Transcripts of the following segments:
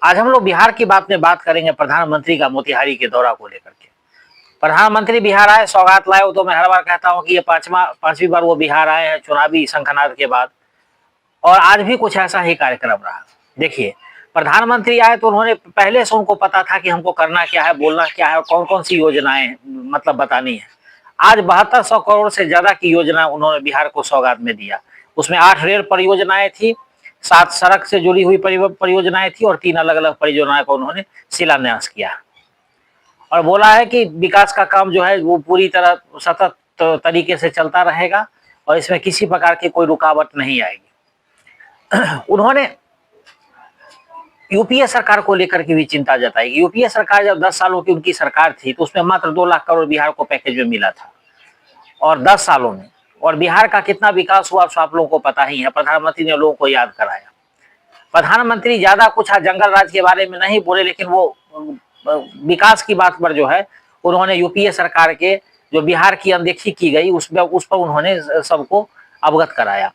आज हम लोग बिहार की बात में बात करेंगे, प्रधानमंत्री का मोतिहारी के दौरा को लेकर के। प्रधानमंत्री बिहार आए, सौगात लाए। वो तो मैं हर बार कहता हूँ कि ये पांचवी बार वो बिहार आए हैं चुनावी शंखनाद के बाद, और आज भी कुछ ऐसा ही कार्यक्रम रहा। देखिए, प्रधानमंत्री आए तो उन्होंने पहले से उनको पता था कि हमको करना क्या है, बोलना क्या है और कौन कौन सी योजनाएं मतलब बतानी है। आज 7200 करोड़ से ज्यादा की योजना उन्होंने बिहार को सौगात में दिया। उसमें 8 रेल परियोजनाएं थी, 7 सड़क से जुड़ी हुई परियोजनाएं थी और 3 अलग अलग परियोजनाएं को उन्होंने शिलान्यास किया और बोला है कि विकास का काम जो है वो पूरी तरह सतत तरीके से चलता रहेगा और इसमें किसी प्रकार की कोई रुकावट नहीं आएगी। उन्होंने यूपीए सरकार को लेकर के भी चिंता जताई। यूपीए सरकार जब 10 सालों की उनकी सरकार थी तो उसमें मात्र 2 लाख करोड़ बिहार को पैकेज में मिला था, और 10 सालों में, और बिहार का कितना विकास हुआ आप लोगों को पता ही है। प्रधानमंत्री ने लोगों को याद कराया। प्रधानमंत्री ज्यादा कुछ जंगल राज के बारे में नहीं बोले, लेकिन वो विकास की बात पर जो है उन्होंने यूपीए सरकार के जो बिहार की अनदेखी की गई उस पर उन्होंने सबको अवगत कराया।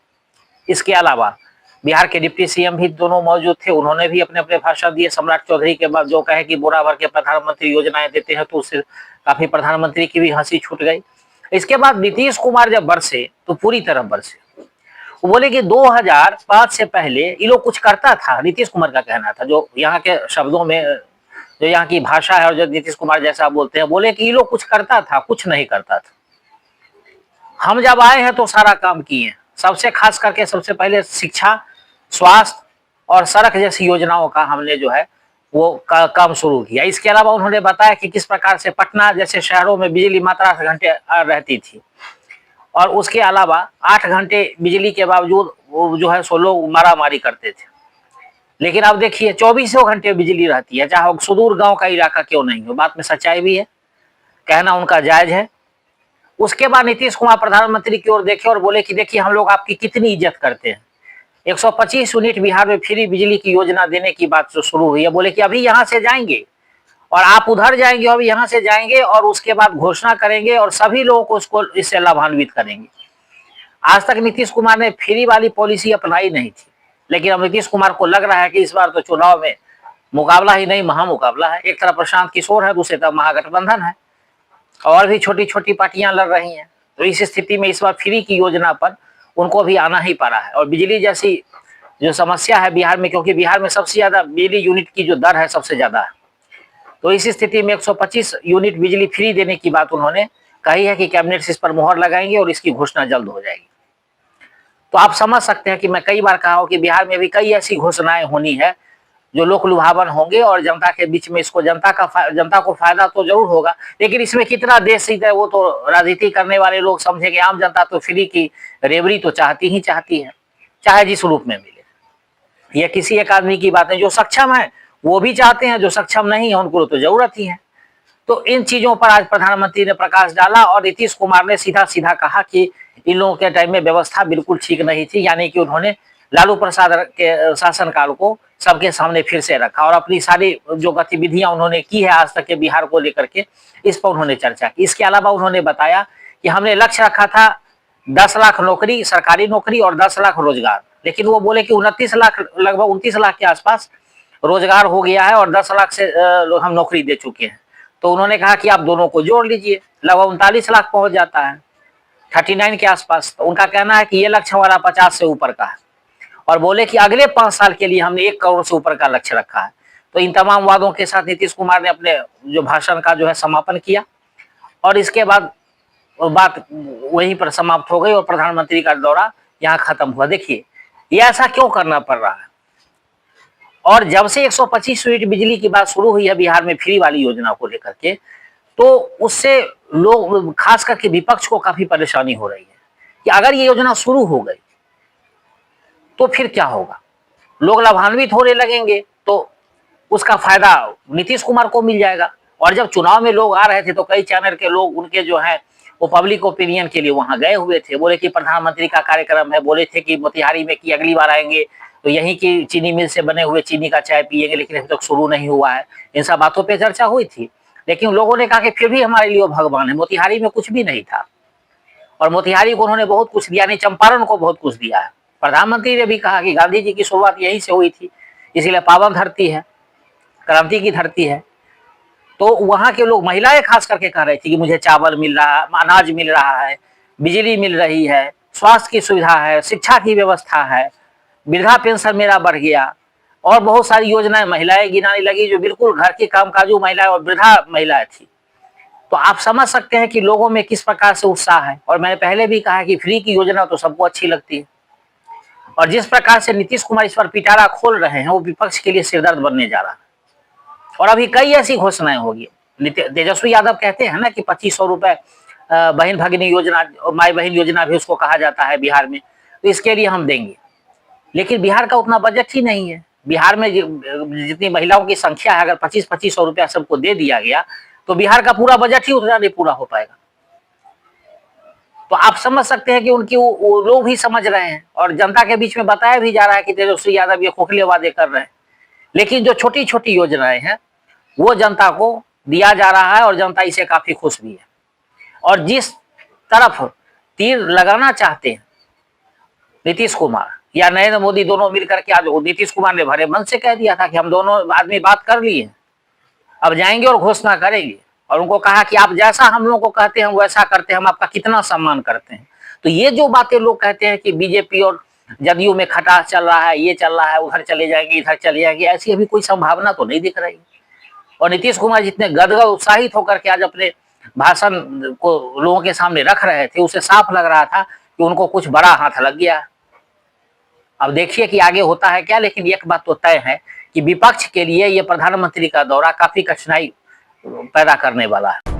इसके अलावा बिहार के डिप्टी सीएम भी दोनों मौजूद थे, उन्होंने भी अपने अपने भाषण दिए। सम्राट चौधरी के बाद जो कहे कि बोरा भर के प्रधानमंत्री योजनाएं देते हैं, तो उससे काफी प्रधानमंत्री की भी हंसी छूट गई। इसके बाद नीतीश कुमार जब बरसे तो पूरी तरह बरसे। वो बोले कि 2005 से पहले ये लोग कुछ करता था। नीतीश कुमार का कहना था, जो यहाँ के शब्दों में, जो यहाँ की भाषा है और जो नीतीश कुमार जैसा बोलते हैं, बोले कि ये लोग कुछ करता था, कुछ नहीं करता था। हम जब आए हैं तो सारा काम किए। सबसे खास करके सबसे पहले शिक्षा, स्वास्थ्य और सड़क जैसी योजनाओं का हमने जो है वो काम शुरू किया। इसके अलावा उन्होंने बताया कि किस प्रकार से पटना जैसे शहरों में बिजली मात्र 8 घंटे रहती थी, और उसके अलावा 8 घंटे बिजली के बावजूद वो जो है सो लोग मारामारी करते थे। लेकिन अब देखिए 24 घंटे बिजली रहती है, चाहे सुदूर गांव का इलाका क्यों नहीं हो। बात में सच्चाई भी है, कहना उनका जायज है। उसके बाद नीतीश कुमार प्रधानमंत्री की ओर देखे और बोले कि देखिए हम लोग आपकी कितनी इज्जत करते हैं। 125 यूनिट बिहार में फ्री बिजली की योजना देने की बात जो शुरू हुई है, बोले कि अभी यहाँ से जाएंगे और आप उधर जाएंगे, अभी यहाँ से जाएंगे और उसके बाद घोषणा करेंगे और सभी लोगों को उसको इससे लाभान्वित करेंगे। आज तक नीतीश कुमार ने फ्री वाली पॉलिसी अपनाई नहीं थी, लेकिन अब नीतीश कुमार को लग रहा है कि इस बार तो चुनाव में मुकाबला ही नहीं, महामुकाबला है। एक तरफ प्रशांत किशोर है, दूसरी तरफ महागठबंधन है और भी छोटी छोटी पार्टियां लड़ रही हैं। तो इस स्थिति में इस बार फ्री की योजना पर उनको भी आना ही पड़ा है। और बिजली जैसी जो समस्या है बिहार में, क्योंकि बिहार में सबसे ज्यादा बिजली यूनिट की जो दर है सबसे ज्यादा है, तो इस स्थिति में 125 यूनिट बिजली फ्री देने की बात उन्होंने कही है कि कैबिनेट इस पर मुहर लगाएंगे और इसकी घोषणा जल्द हो जाएगी। तो आप समझ सकते हैं कि मैं कई बार कहा हूं कि बिहार में भी कई ऐसी घोषणाएं होनी है जो लोक लुभावन होंगे और जनता के बीच में इसको जनता को फायदा तो जरूर होगा, लेकिन इसमें कितना देश हित है वो तो राजनीति करने वाले लोग समझेंगे। आम जनता तो फ्री की रेवड़ी तो चाहती ही चाहती है, चाहे जिस रूप में मिले। यह किसी एक आदमी की बात है, जो सक्षम है वो भी चाहते हैं, जो सक्षम नहीं है उनको तो जरूरत ही है। तो इन चीजों पर आज प्रधानमंत्री ने प्रकाश डाला और नीतीश कुमार ने सीधा सीधा कहा कि इन लोगों के टाइम में व्यवस्था बिल्कुल ठीक नहीं थी, यानी कि उन्होंने लालू प्रसाद के शासनकाल को सबके सामने फिर से रखा और अपनी सारी जो गतिविधियां उन्होंने की है आज तक के बिहार को लेकर के, इस पर उन्होंने चर्चा की। इसके अलावा उन्होंने बताया कि हमने लक्ष्य रखा था 10 लाख नौकरी, सरकारी नौकरी और 10 लाख रोजगार, लेकिन वो बोले कि 29 लाख, लगभग 29 लाख के आसपास रोजगार हो गया है और 10 लाख से हम नौकरी दे चुके हैं। तो उन्होंने कहा कि आप दोनों को जोड़ लीजिए, लगभग 39 लाख पहुंच जाता है, 39 के आसपास। तो उनका कहना है कि ये लक्ष्य हमारा 50 से ऊपर का है, और बोले कि अगले 5 साल के लिए हमने 1 करोड़ से ऊपर का लक्ष्य रखा है। तो इन तमाम वादों के साथ नीतीश कुमार ने अपने जो भाषण का जो है समापन किया और इसके बाद बात वहीं पर समाप्त हो गई और प्रधानमंत्री का दौरा यहाँ खत्म हुआ। देखिए ये ऐसा क्यों करना पड़ रहा है, और जब से 125 यूनिट बिजली की बात शुरू हुई है बिहार में फ्री वाली योजना को लेकर के, तो उससे लोग खास करके विपक्ष को काफी परेशानी हो रही है कि अगर ये योजना शुरू हो गई तो फिर क्या होगा। लोग लाभान्वित होने लगेंगे तो उसका फायदा नीतीश कुमार को मिल जाएगा। और जब चुनाव में लोग आ रहे थे तो कई चैनल के लोग उनके जो है वो पब्लिक ओपिनियन के लिए वहां गए हुए थे। बोले कि प्रधानमंत्री का कार्यक्रम है, बोले थे कि मोतिहारी में कि अगली बार आएंगे तो यहीं की चीनी मिल से बने हुए चीनी का चाय पिएंगे, लेकिन अभी तक शुरू नहीं हुआ है। इन सब बातों पर चर्चा हुई थी, लेकिन लोगों ने कहा कि फिर भी हमारे लिए भगवान है। मोतिहारी में कुछ भी नहीं था और मोतिहारी को उन्होंने बहुत कुछ दिया, नहीं चंपारण को बहुत कुछ दिया है। प्रधानमंत्री ने भी कहा कि गांधी जी की शुरुआत यहीं से हुई थी, इसीलिए पावन धरती है। क्रांति की धरती है। तो वहां के लोग, महिलाएं खास करके कह रही थी कि मुझे चावल मिल रहा है, अनाज मिल रहा है, बिजली मिल रही है, स्वास्थ्य की सुविधा है, शिक्षा की व्यवस्था है, वृद्धा पेंशन मेरा बढ़ गया, और बहुत सारी योजनाएं महिलाएं गिनाने लगी जो बिल्कुल घर के कामकाजू महिलाएं और वृद्धा महिलाएं थी। तो आप समझ सकते हैं कि लोगों में किस प्रकार से उत्साह है। और मैंने पहले भी कहा कि फ्री की योजना तो सबको अच्छी लगती है, और जिस प्रकार से नीतीश कुमार इस पर पिटारा खोल रहे हैं वो विपक्ष के लिए सिरदर्द बनने जा रहा है। और अभी कई ऐसी घोषणाएं होगी। तेजस्वी यादव कहते हैं ना कि 2500 रुपए बहन भगिनी योजना, माई बहन योजना भी उसको कहा जाता है बिहार में, तो इसके लिए हम देंगे। लेकिन बिहार का उतना बजट ही नहीं है। बिहार में जितनी महिलाओं की संख्या है, अगर 2500 रुपया सबको दे दिया गया तो बिहार का पूरा बजट ही उतना नहीं पूरा हो पाएगा। तो आप समझ सकते हैं कि उनकी वो लोग भी समझ रहे हैं, और जनता के बीच में बताया भी जा रहा है कि तेजस्वी यादव ये खोखले वादे कर रहे हैं। लेकिन जो छोटी छोटी योजनाएं हैं वो जनता को दिया जा रहा है, और जनता इसे काफी खुश भी है। और जिस तरफ तीर लगाना चाहते हैं नीतीश कुमार या नरेंद्र मोदी दोनों मिलकर के, आज नीतीश कुमार ने भरे मन से कह दिया था कि हम दोनों आदमी बात कर लिए, अब जाएंगे और घोषणा करेंगे। और उनको कहा कि आप जैसा हम लोगों को कहते हैं वैसा करते हैं, हम आपका कितना सम्मान करते हैं। तो ये जो बातें लोग कहते हैं कि बीजेपी और जदयू में खटास चल रहा है, ये चल रहा है, उधर चले जाएंगे इधर चले जाएंगे, ऐसी अभी कोई संभावना तो नहीं दिख रही। और नीतीश कुमार जितने गदगद उत्साहित होकर के आज अपने भाषण को लोगों के सामने रख रहे थे, उसे साफ लग रहा था कि उनको कुछ बड़ा हाथ लग गया। अब देखिए कि आगे होता है क्या। लेकिन एक बात तो तय है कि विपक्ष के लिए ये प्रधानमंत्री का दौरा काफी कठिनाई पैदा करने वाला है।